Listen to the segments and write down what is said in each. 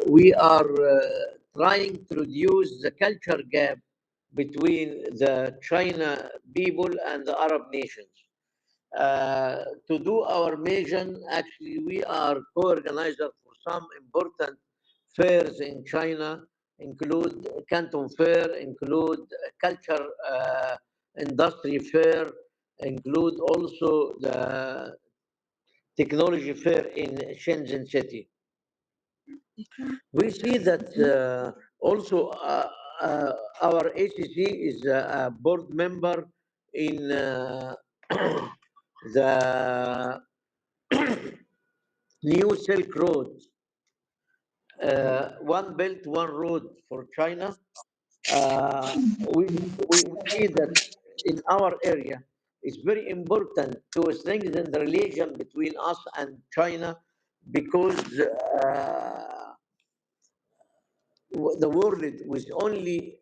we are trying to reduce the culture gap between the China people and the Arab nations. To do our mission, actually, we are co-organizer for some important fairs in China, include Canton Fair, include culture industry fair, include also the technology fair in Shenzhen city. We see that also our ACC is a board member in the new Silk Road, one belt, one road for China. Uh, we see that in our area, it's very important to strengthen the relation between us and China because the world with only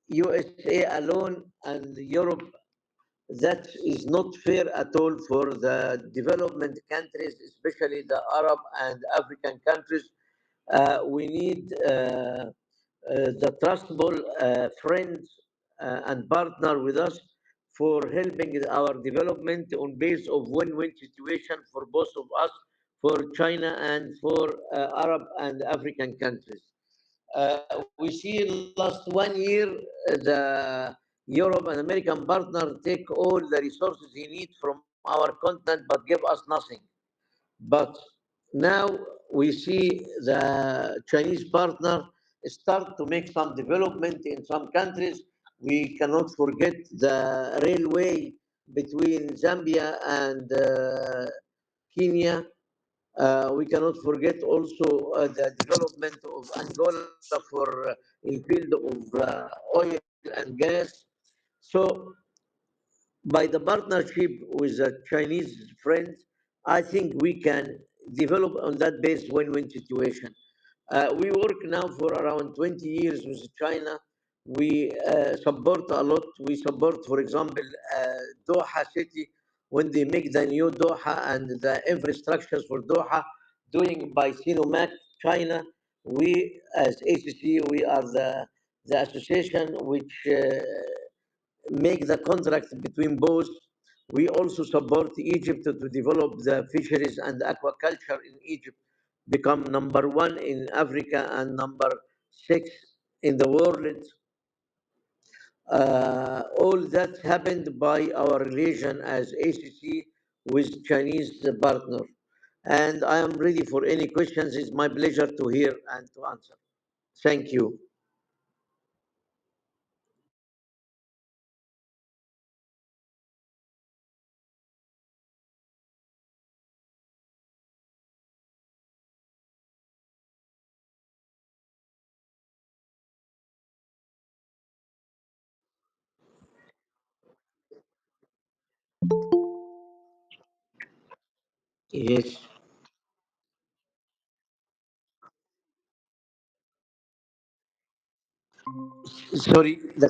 USA alone and Europe, that is not fair at all for the development countries, especially the Arab and African countries. We need the trustable friends and partner with us for helping our development on base of win-win situation for both of us, for China and for Arab and African countries. We see last 1 year the Europe and American partner take all the resources he needs from our continent but give us nothing. But now we see the Chinese partner start to make some development in some countries. We cannot forget the railway between Zambia and Kenya. We cannot forget also the development of Angola for in field of oil and gas. So by the partnership with the Chinese friends, I think we can develop on that base win-win situation. We work now for around 20 years with China. We support a lot. We support, for example, Doha City when they make the new Doha and the infrastructures for Doha doing by Sinomac China. We, as ACC, we are the association which make the contract between both. We also support Egypt to develop the fisheries and aquaculture in Egypt, become number one in Africa and number six in the world. All that happened by our relation as ACC with Chinese partner. And I am ready for any questions. It's my pleasure to hear and to answer. Thank you. Yes. Sorry, the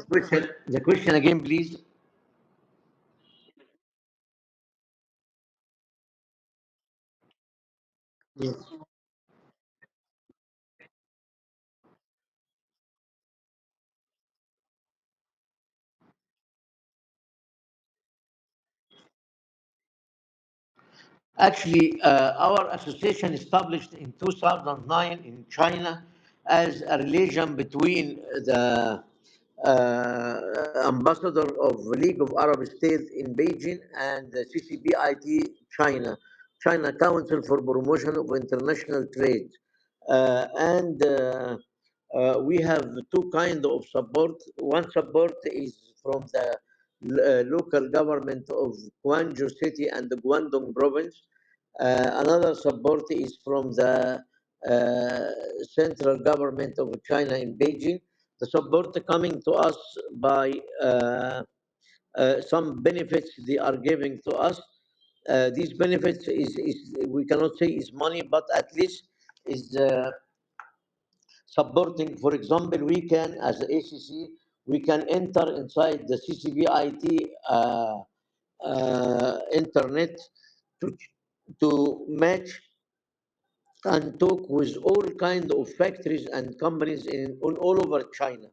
question again, please. Yes. Actually, our association established in 2009 in China as a relation between the ambassador of League of Arab States in Beijing and the CCBIT China, China Council for Promotion of International Trade. And we have two kind of support. One support is from the local government of Guangzhou City and the Guangdong province. Another support is from the central government of China in Beijing. The support coming to us by some benefits they are giving to us. These benefits is we cannot say is money, but at least is supporting. For example, we can, as the ACC, we can enter inside the CCBIT internet to match and talk with all kind of factories and companies all over China.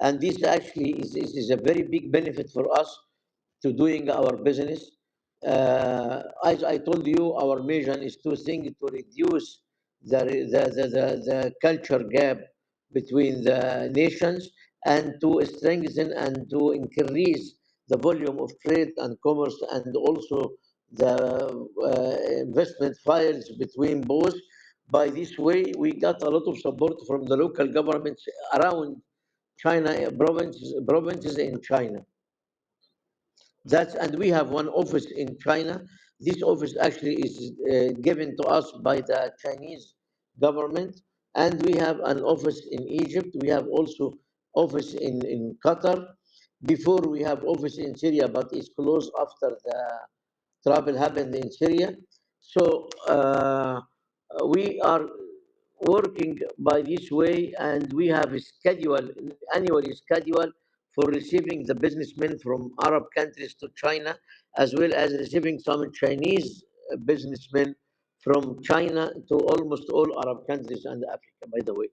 And this actually is a very big benefit for us to doing our business. As I told you, our mission is to think to reduce the culture gap between the nations and to strengthen and to increase the volume of trade and commerce and also the investment files between both. By this way, we got a lot of support from the local governments around China, provinces in China. That's and we have one office in China. This office actually is given to us by the Chinese government, and we have an office in Egypt. We have also office in Qatar. Before we have office in Syria, but it's closed after the trouble happened in Syria. So we are working by this way, and we have a schedule, annually schedule for receiving the businessmen from Arab countries to China, as well as receiving some Chinese businessmen from China to almost all Arab countries and Africa. By the way,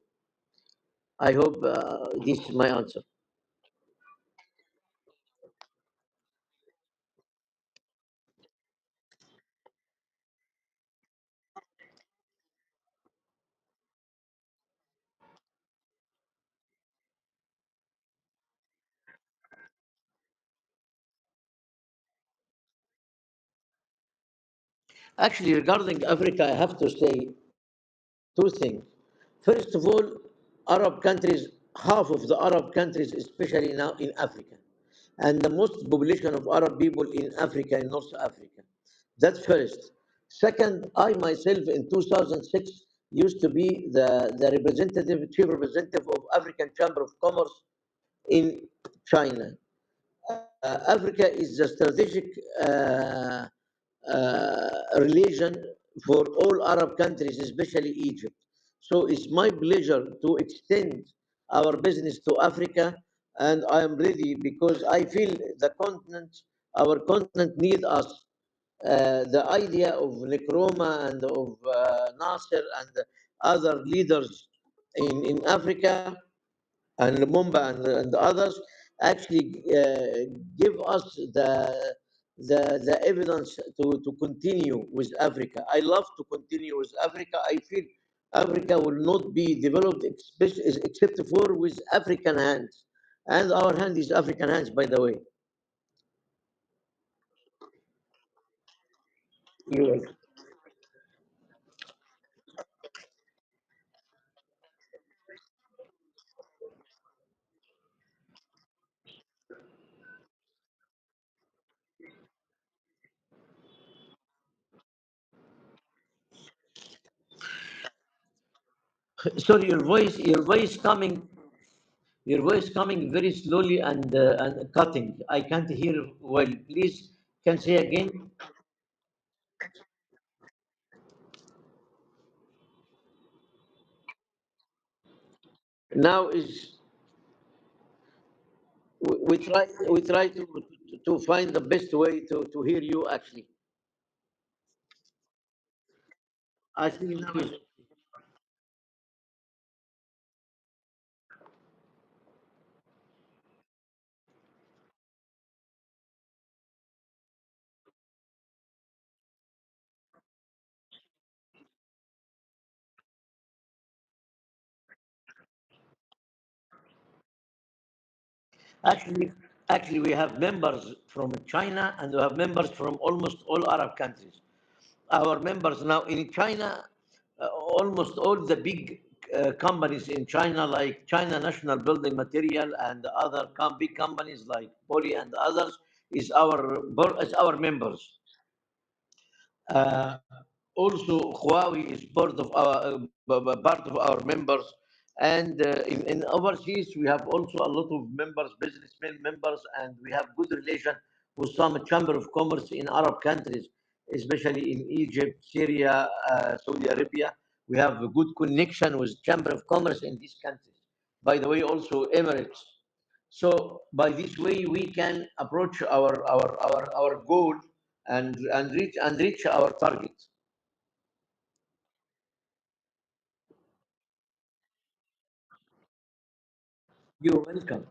I hope this is my answer. Actually, regarding Africa, I have to say two things. First of all, Arab countries, half of the Arab countries, especially now in Africa, and the most population of Arab people in Africa, in North Africa. That's first. Second, I myself in 2006 used to be the representative, chief representative of African Chamber of Commerce in China. Africa is a strategic relation for all Arab countries, especially Egypt. So it's my pleasure to extend our business to Africa, and I am ready because I feel our continent need us. The idea of Nkrumah and of Nasser and other leaders in Africa and Lumumba and others actually give us the evidence to continue with Africa. I love to continue with Africa. I feel Africa will not be developed except for with African hands. And our hand is African hands, by the way. You sorry, your voice coming very slowly and cutting. I can't hear well. Please, can say again. Now is we try to find the best way to hear you actually. I think now is actually actually we have members from China and we have members from almost all Arab countries. Our members now in China, almost all the big companies in China, like China National Building Material and other big companies like Poly and others, is our members. Uh, Also, Huawei is part of our members, and in overseas we have also a lot of members, businessmen members, and we have good relation with some chamber of commerce in Arab countries, especially in Egypt, Syria, Saudi Arabia. We have a good connection with chamber of commerce in these countries. By the way, also Emirates. So by this way, we can approach our goal and reach our target. You're welcome.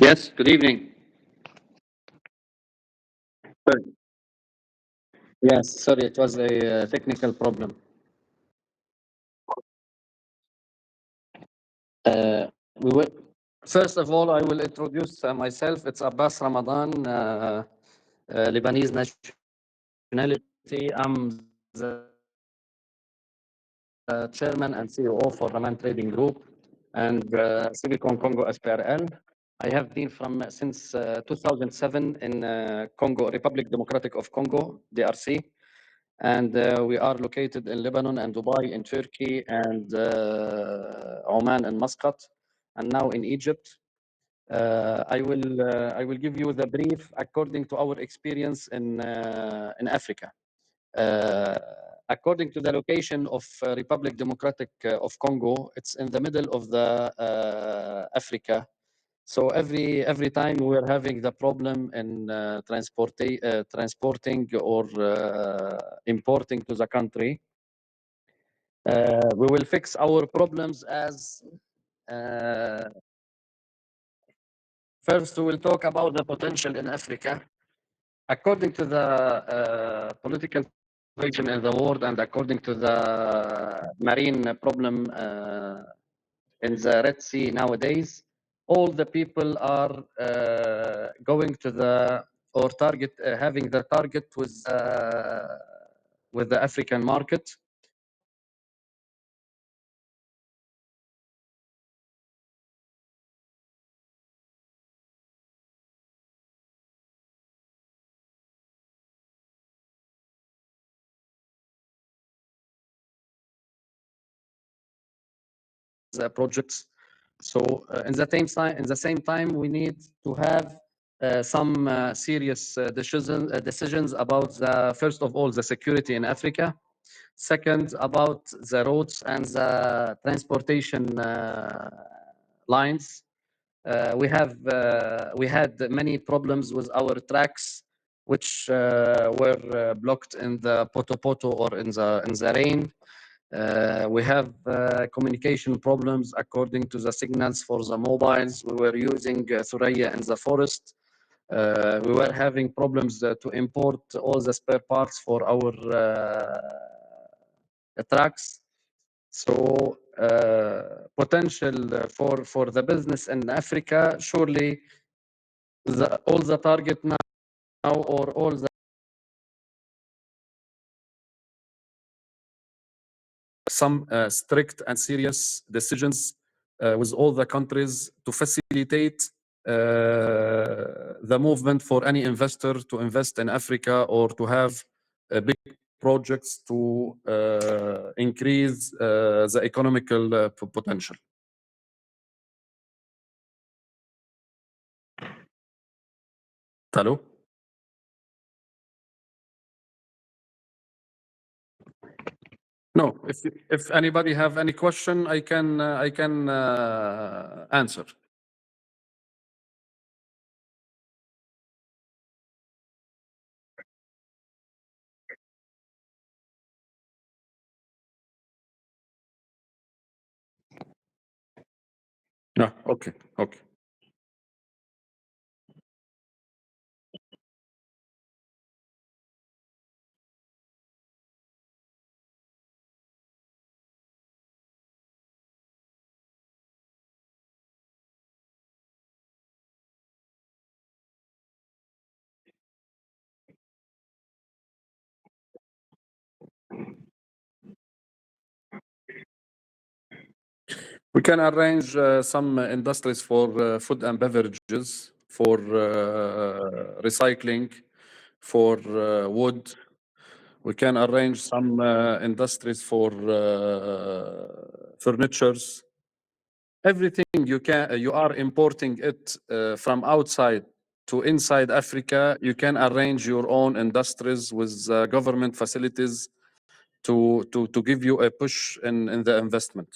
Yes, good evening. Sorry. Yes, sorry, it was a technical problem. We will, first of all, I will introduce myself. It's Abbas Ramadan, Lebanese nationality. I'm the chairman and CEO for Raman Trading Group and Silicon Congo SPRL. I have been from since 2007 in Congo, Republic Democratic of Congo, DRC. And we are located in Lebanon and Dubai, in Turkey, and Oman and Muscat, and now in Egypt. I will give you the brief according to our experience in Africa. Uh, According to the location of Republic Democratic of Congo, it's in the middle of the Africa. So every time we're having the problem in transporting or importing to the country, we will fix our problems as uh, first we will talk about the potential in Africa. According to the political situation in the world and according to the marine problem in the Red Sea nowadays, all the people are going to the or target having the target with the African market. Projects. So in the same time, we need to have some serious decisions about the first of all the security in Africa. Second, about the roads and the transportation lines. We had many problems with our tracks, which were blocked in the poto or in the rain. We have communication problems according to the signals for the mobiles. We were using Thuraya in the forest. We were having problems to import all the spare parts for our trucks. So potential for the business in Africa, surely all the target now or all the some strict and serious decisions with all the countries to facilitate the movement for any investor to invest in Africa or to have big projects to increase the economical potential. Hello? No, if anybody have any question, I can answer. No, okay, okay. We can arrange some industries for food and beverages, for recycling, for wood. We can arrange some industries for furnitures. Everything you are importing it from outside to inside Africa. You can arrange your own industries with government facilities to give you a push in the investment.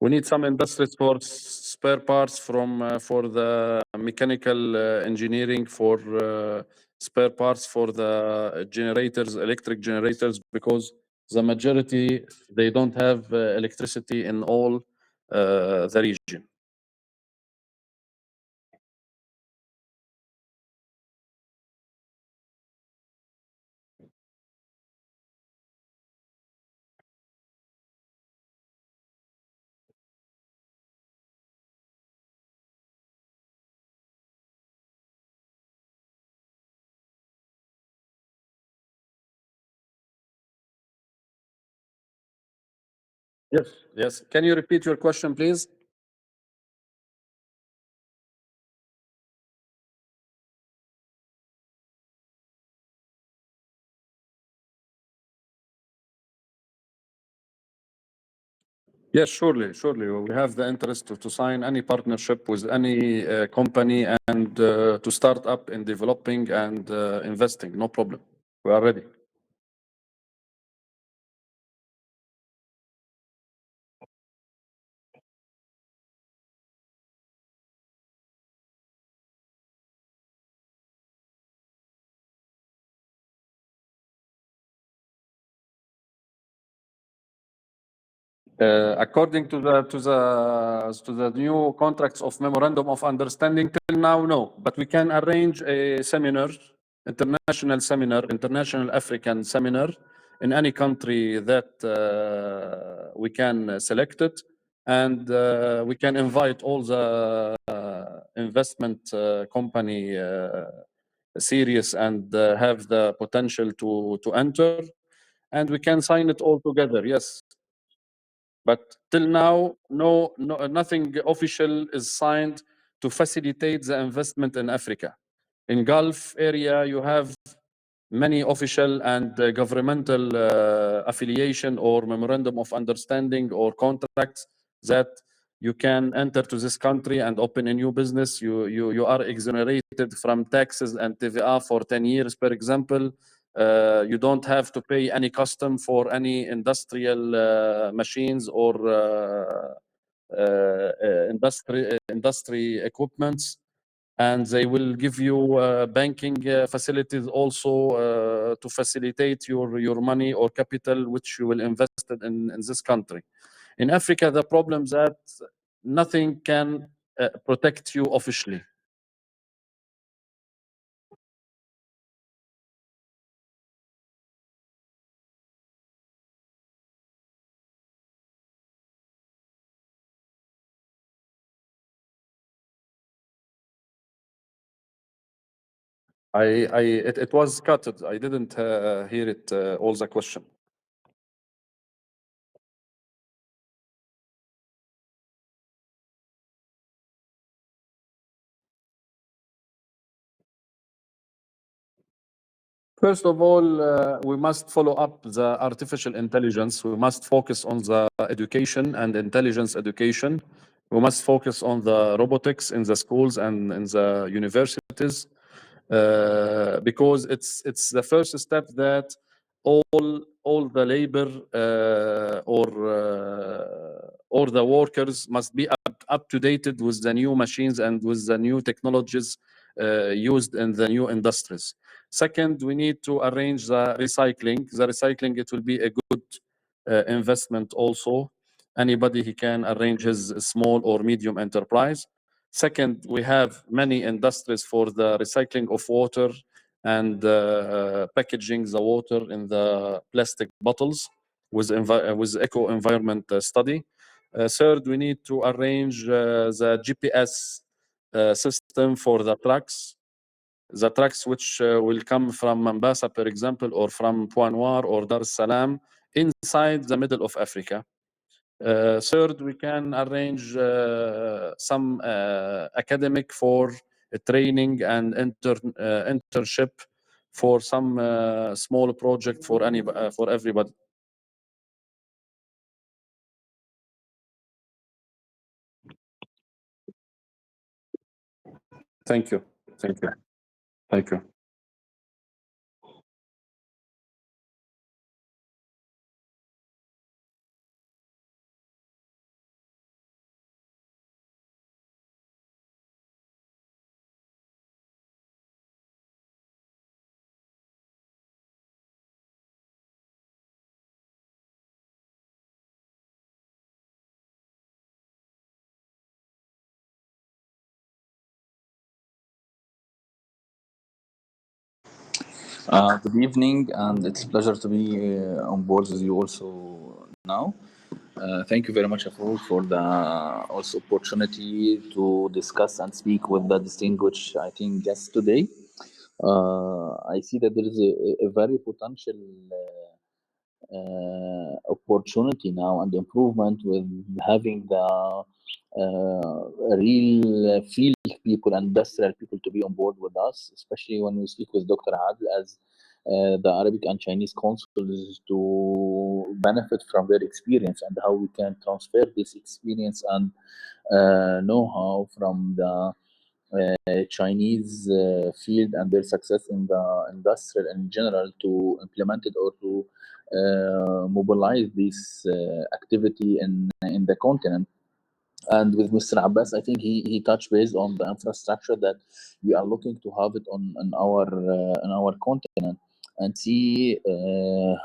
We need some industries for spare parts from for the mechanical engineering, for spare parts for the generators, electric generators, because the majority they don't have electricity in all the region. Yes, yes. Can you repeat your question, please? Yes, surely, surely. We have the interest to sign any partnership with any company and to start up in developing and investing. No problem. We are ready. According to the new contracts of memorandum of understanding, till now, no. But we can arrange a seminar, international African seminar, in any country that we can select it, and we can invite all the investment company serious and have the potential to enter, and we can sign it all together. Yes. But till now, nothing official is signed to facilitate the investment in Africa. In Gulf area, you have many official and governmental affiliation or memorandum of understanding or contracts that you can enter to this country and open a new business. You are exonerated from taxes and TVA for 10 years, for example. You don't have to pay any custom for any industrial machines or industry equipments, and they will give you banking facilities also to facilitate your money or capital which you will invest in this country. In Africa, the problem that nothing can protect you officially. It was cut. I didn't hear it all the question. First of all, we must follow up the artificial intelligence. We must focus on the education and intelligence education. We must focus on the robotics in the schools and in the universities, because it's the first step that all the labor or the workers must be up to date with the new machines and with the new technologies used in the new industries. Second, we need to arrange the recycling. The recycling, it will be a good investment also. Anybody he can arrange his small or medium enterprise. Second, we have many industries for the recycling of water and packaging the water in the plastic bottles with eco environment study. Third, we need to arrange the GPS system for the trucks which will come from Mombasa, for example, or from Puanwar or Dar es Salaam inside the middle of Africa. Third, we can arrange some academic for training and internship for some small project for everybody. Thank you. Thank you. Thank you. Good evening, and it's a pleasure to be on board with you also now. Thank you very much, Afrul, for the also opportunity to discuss and speak with the distinguished, I think, guest today. I see that there is a very potential opportunity now and improvement with having the real field people and industrial people to be on board with us, especially when we speak with Dr. Adil as the Arabic and Chinese consuls to benefit from their experience and how we can transfer this experience and know-how from the Chinese field and their success in the industrial in general to implement it or to mobilize this activity in the continent. And with Mr. Abbas, I think he touched base on the infrastructure that we are looking to have it on our continent and see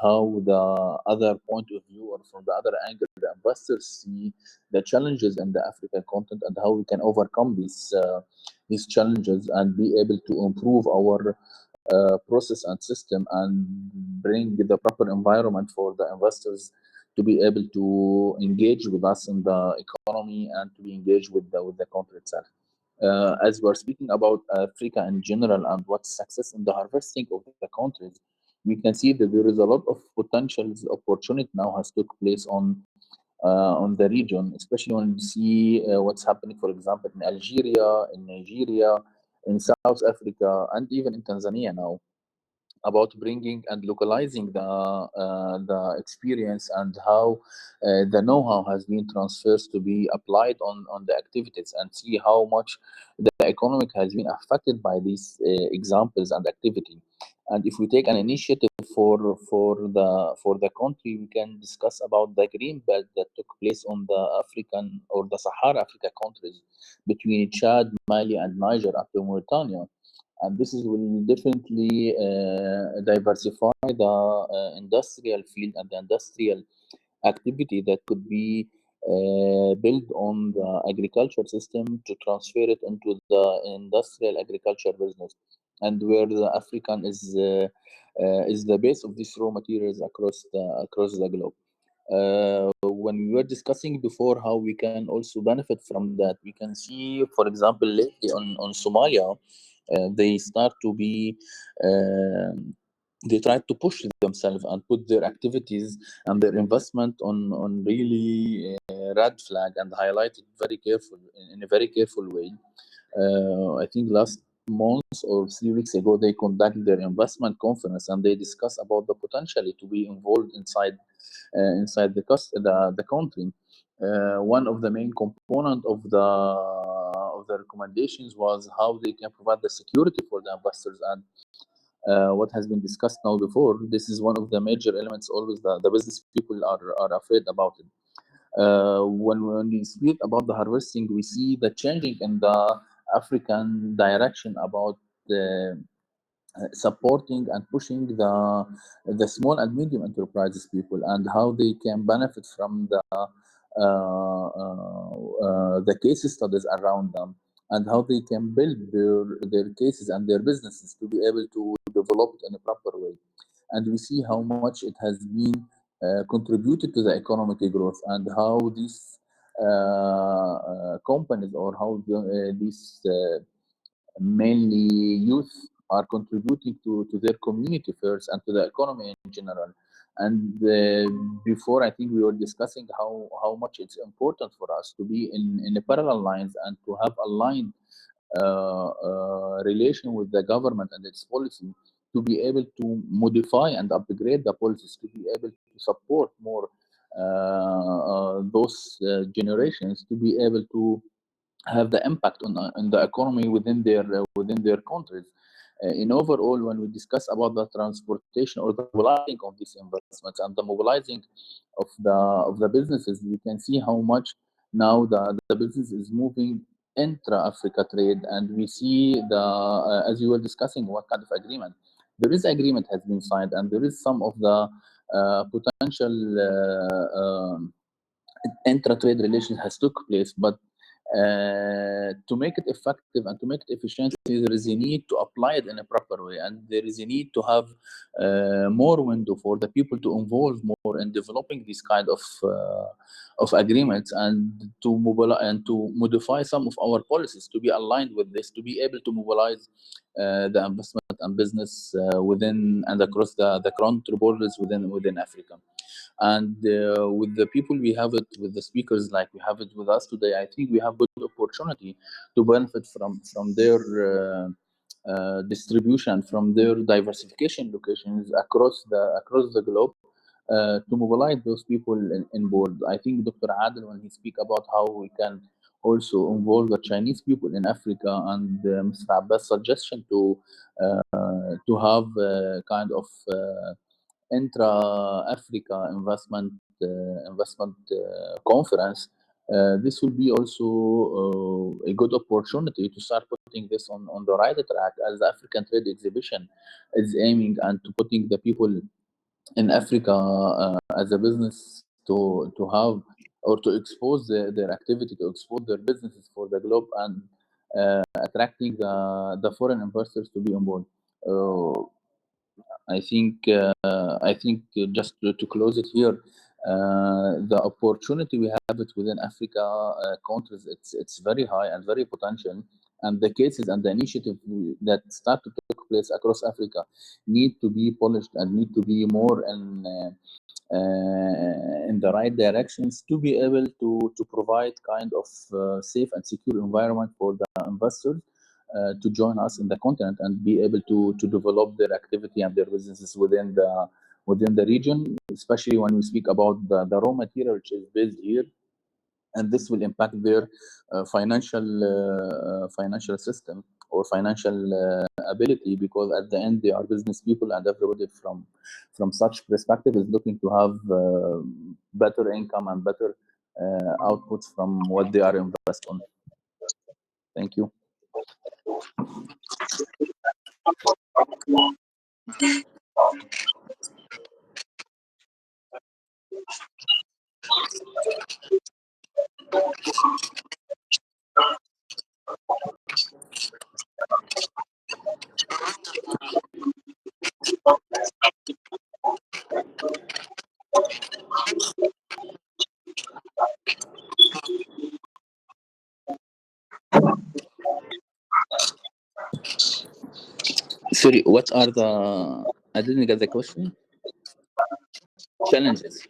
how the other point of view or from the other angle the investors see the challenges in the African continent and how we can overcome these challenges and be able to improve our process and system and bring the proper environment for the investors to be able to engage with us in the economy and to be engaged with the country itself. As we're speaking about Africa in general and what's success in the harvesting of the countries, we can see that there is a lot of potential opportunity now has took place on the region, especially when you see what's happening, for example, in Algeria, in Nigeria, in South Africa, and even in Tanzania now about bringing and localizing the experience and how the know-how has been transferred to be applied on the activities and see how much the economic has been affected by these examples and activity. And if we take an initiative for the country, we can discuss about the green belt that took place on the African or the Sahara Africa countries between Chad, Mali, and Niger up to Mauritania, and this is will definitely diversify the industrial field and the industrial activity that could be built on the agriculture system to transfer it into the industrial agriculture business, and where the African is the base of these raw materials across the globe. When we were discussing before how we can also benefit from that, we can see, for example, lately on Somalia, they start to be they try to push themselves and put their activities and their investment on really red flag and highlight it very careful in a very careful way. I think last months or 3 weeks ago, they conducted their investment conference and they discuss about the potential to be involved inside the country. One of the main component of the recommendations was how they can provide the security for the investors. And what has been discussed now before, this is one of the major elements. Always the business people are afraid about it. When we speak about the harvesting, we see the changing in the African direction about the supporting and pushing the small and medium enterprises people and how they can benefit from the case studies around them, and how they can build their cases and their businesses to be able to develop it in a proper way. And we see how much it has been contributed to the economic growth, and how these companies, or how these mainly youth, are contributing to their community first and to the economy in general. And before, I think we were discussing how much it's important for us to be in a parallel lines and to have aligned relation with the government and its policy, to be able to modify and upgrade the policies, to be able to support more those generations, to be able to have the impact on the economy within their countries. In overall, when we discuss about the transportation or the mobilizing of these investments and the mobilizing of the businesses, we can see how much now the business is moving intra-Africa trade. And we see as you were discussing, what kind of agreement. There is agreement has been signed, and there is some of the potential intra-trade relations has took place. But to make it effective and to make it efficient, there is a need to apply it in a proper way, and there is a need to have more window for the people to involve more in developing these kind of agreements, and to mobilize and to modify some of our policies to be aligned with this, to be able to mobilize the investment and business within and across the country borders within Africa. And with the people we have it, with the speakers like we have it with us today, I think we have good opportunity to benefit from their distribution, from their diversification locations across the globe, to mobilize those people in board. I think Dr. Adel, when he speak about how we can also involve the Chinese people in Africa, and Mr. Abbas' suggestion to have kind of intra-Africa investment conference. This will be also a good opportunity to start putting this on the right track, as the African Trade Exhibition is aiming, and to putting the people in Africa as a business to have, or to expose their activity, to expose their businesses for the globe, and attracting the foreign investors to be on board. Uh, I think just to close it here, the opportunity we have it within Africa countries, it's very high and very potential, and the cases and the initiative that start to take place across Africa need to be polished and need to be more in the right directions, to be able to provide kind of safe and secure environment for the investors to join us in the continent, and be able to develop their activity and their businesses within the region, especially when we speak about the raw material which is based here. And this will impact their financial system or financial ability, because at the end they are business people, and everybody from such perspective is looking to have better income and better outputs from what they are invest on. Thank you. Sorry, what are the? I didn't get the question. Challenges.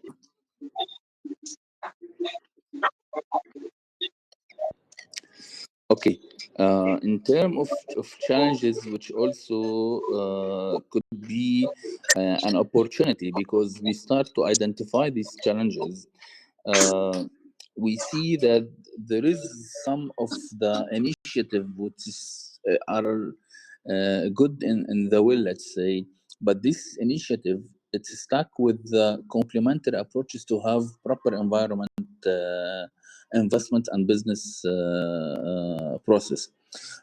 Okay. In terms of challenges, which also could be an opportunity, because we start to identify these challenges, uh, we see that there is some of the initiative which is, are good in the will, let's say, but this initiative, it's stuck with the complementary approaches to have proper environment, investment and business process.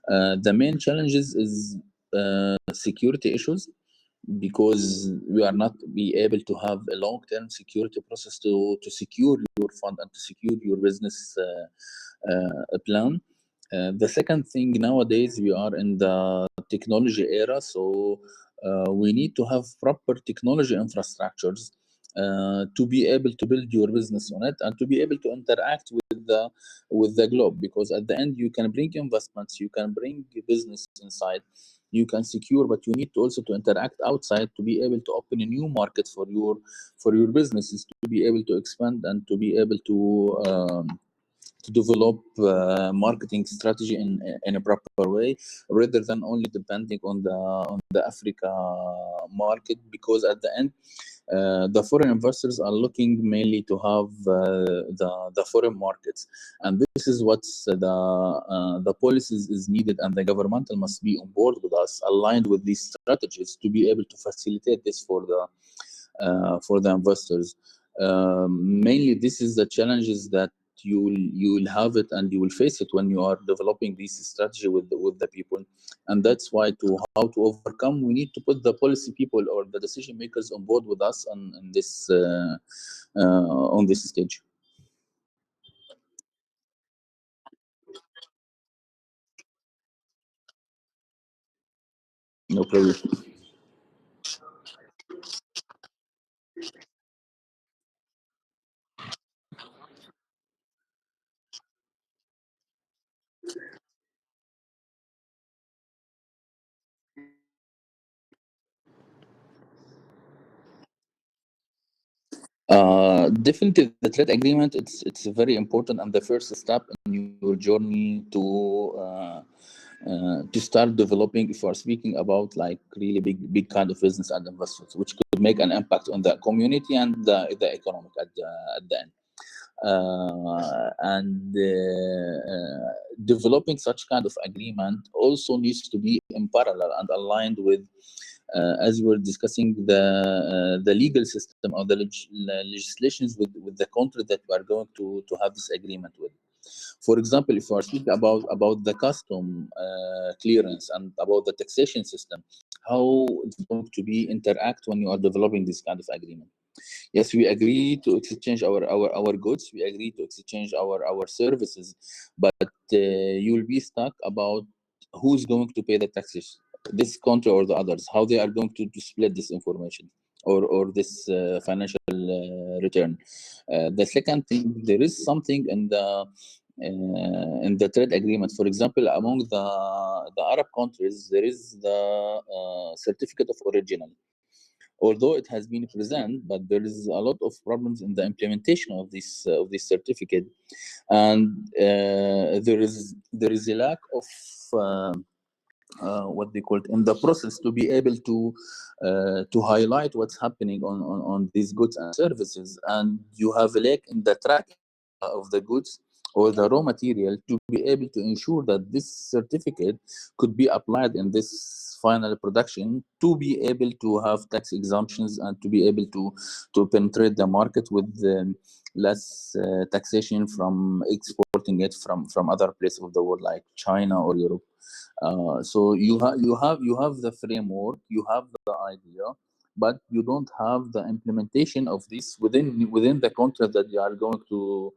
The main challenges is security issues, because we are not be able to have a long-term security process to secure your fund and to secure your business plan. The second thing, nowadays we are in the technology era, so we need to have proper technology infrastructures to be able to build your business on it and to be able to interact with the globe, because at the end you can bring investments, you can bring business inside, you can secure, but you need to also to interact outside to be able to open a new market for your businesses, to be able to expand and to be able to develop marketing strategy in a proper way, rather than only depending on the Africa market, because at the end the foreign investors are looking mainly to have the foreign markets, and this is what's the policies is needed, and the governmental must be on board with us, aligned with these strategies, to be able to facilitate this for the investors. Mainly, this is the challenges that you will have it and you will face it when you are developing this strategy with the people, and that's why to how to overcome, we need to put the policy people or the decision makers on board with us on this stage. No problem. Definitely, the trade agreement, it's very important and the first step in your journey to start developing. If you are speaking about like really big kind of business and investments, which could make an impact on the community and the economic at the end. And developing such kind of agreement also needs to be in parallel and aligned with, as we were discussing, the legal system or the legislations with the country that we are going to have this agreement with. For example, if you are speaking about the custom clearance and about the taxation system, how it's going to be interact when you are developing this kind of agreement. Yes, we agree to exchange our goods. We agree to exchange our services, but you will be stuck about who's going to pay the taxes, this country or the others, how they are going to split this information or this financial return. The second thing, there is something in the trade agreement. For example, among the Arab countries, there is the certificate of origin, although it has been present, but there is a lot of problems in the implementation of this certificate, and there is a lack of what they call it in the process to be able to highlight what's happening on these goods and services, and you have a lack in the tracking of the goods or the raw material to be able to ensure that this certificate could be applied in this final production, to be able to have tax exemptions and to be able to penetrate the market with less taxation from exporting it from other places of the world like China or Europe. So you have the framework, you have the idea, but you don't have the implementation of this within the contract that you are going to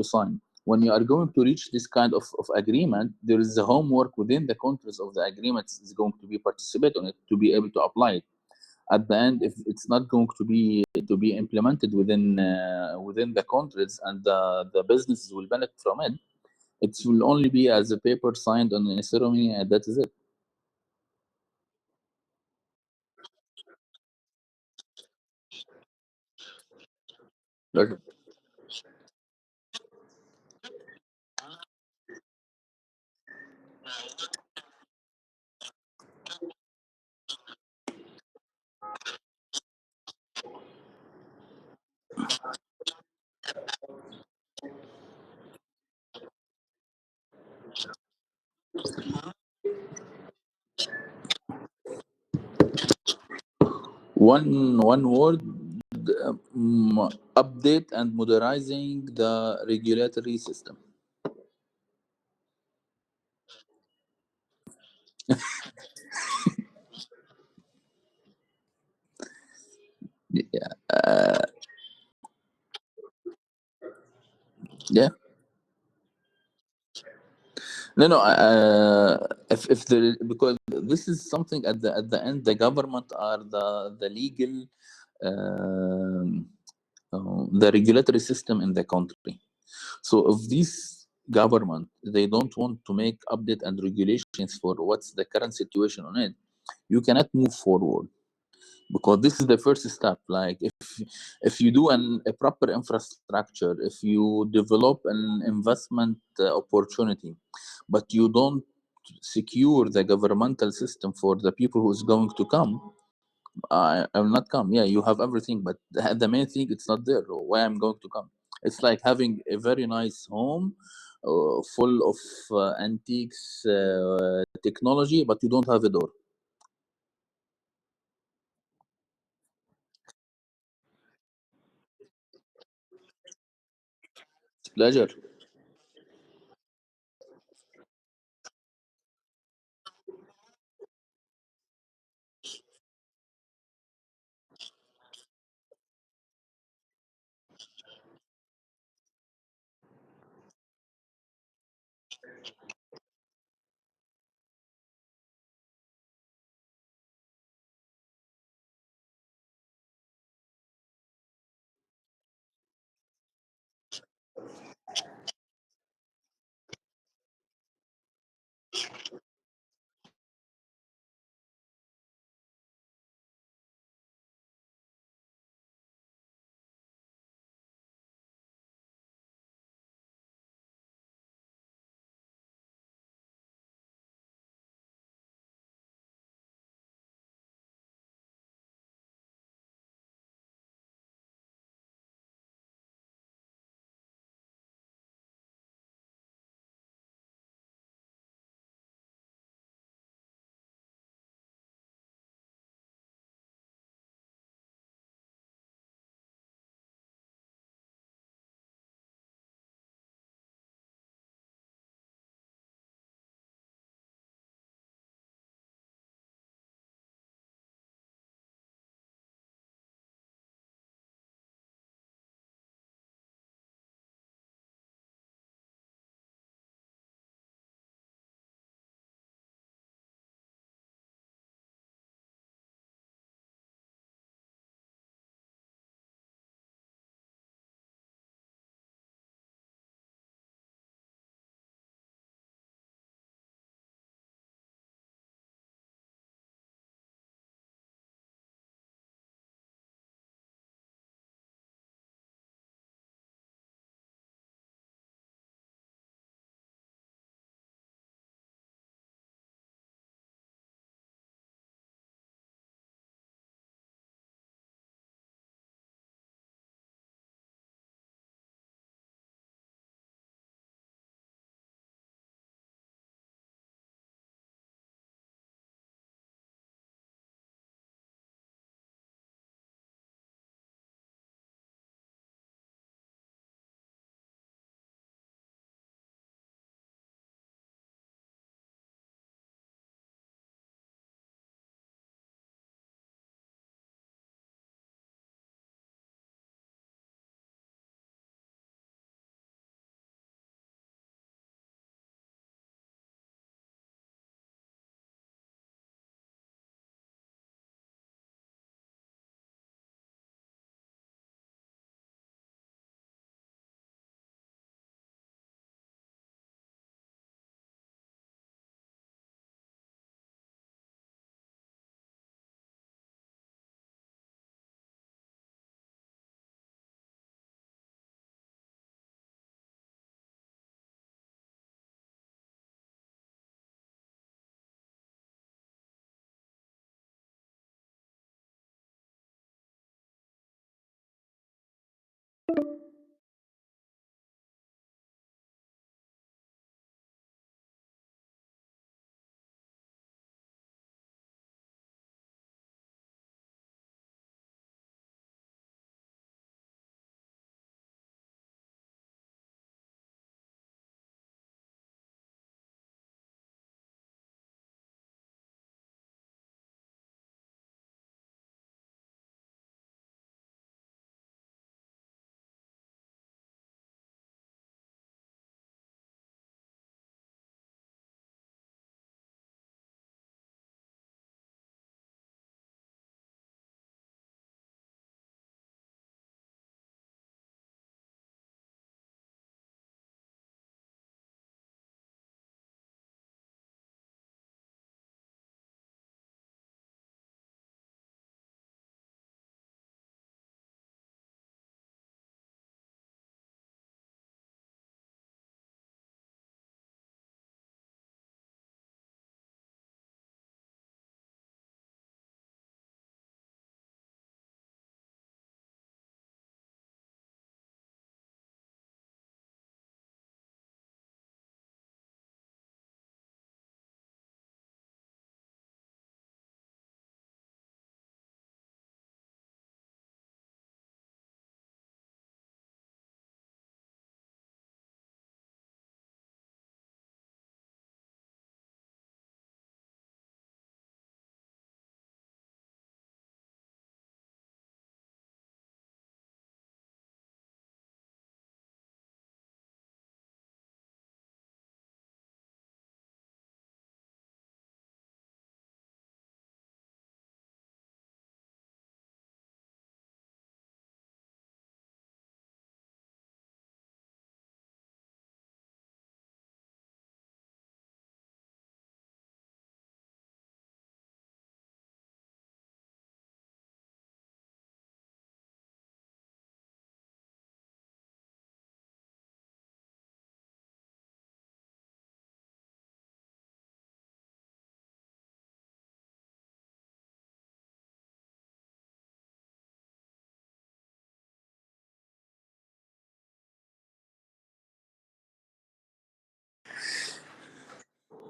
sign. When you are going to reach this kind of agreement, there is a homework within the countries of the agreements is going to be participate on it to be able to apply it. At the end, if it's not going to be implemented within the countries and the businesses will benefit from it, it will only be as a paper signed on a ceremony, and that is it. Okay. One word, update and modernizing the regulatory system. Yeah. Yeah. No, no. If the because this is something at the end, the government are the legal, um, the regulatory system in the country. So if this government they don't want to make update and regulations for what's the current situation on it, you cannot move forward, because this is the first step. Like if you do a proper infrastructure, if you develop an investment opportunity, but you don't secure the governmental system for the people who's going to come, I will not come. Yeah, you have everything, but the main thing it's not there. Why I'm going to come? It's like having a very nice home, full of antiques, technology, but you don't have a door. Pleasure.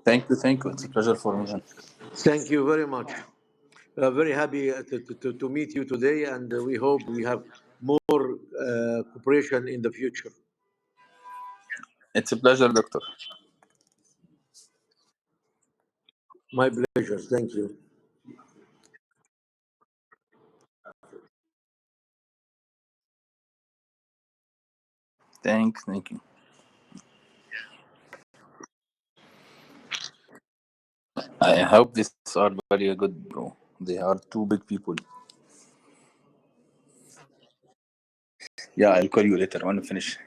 Thank you. Thank you. It's a pleasure for me. Thank you very much. Very happy to meet you today, and we hope we have more cooperation in the future. It's a pleasure, Doctor. My pleasure. Thank you. Thank you. I hope these are very good, bro. They are two big people. Yeah, I'll call you later when we finish.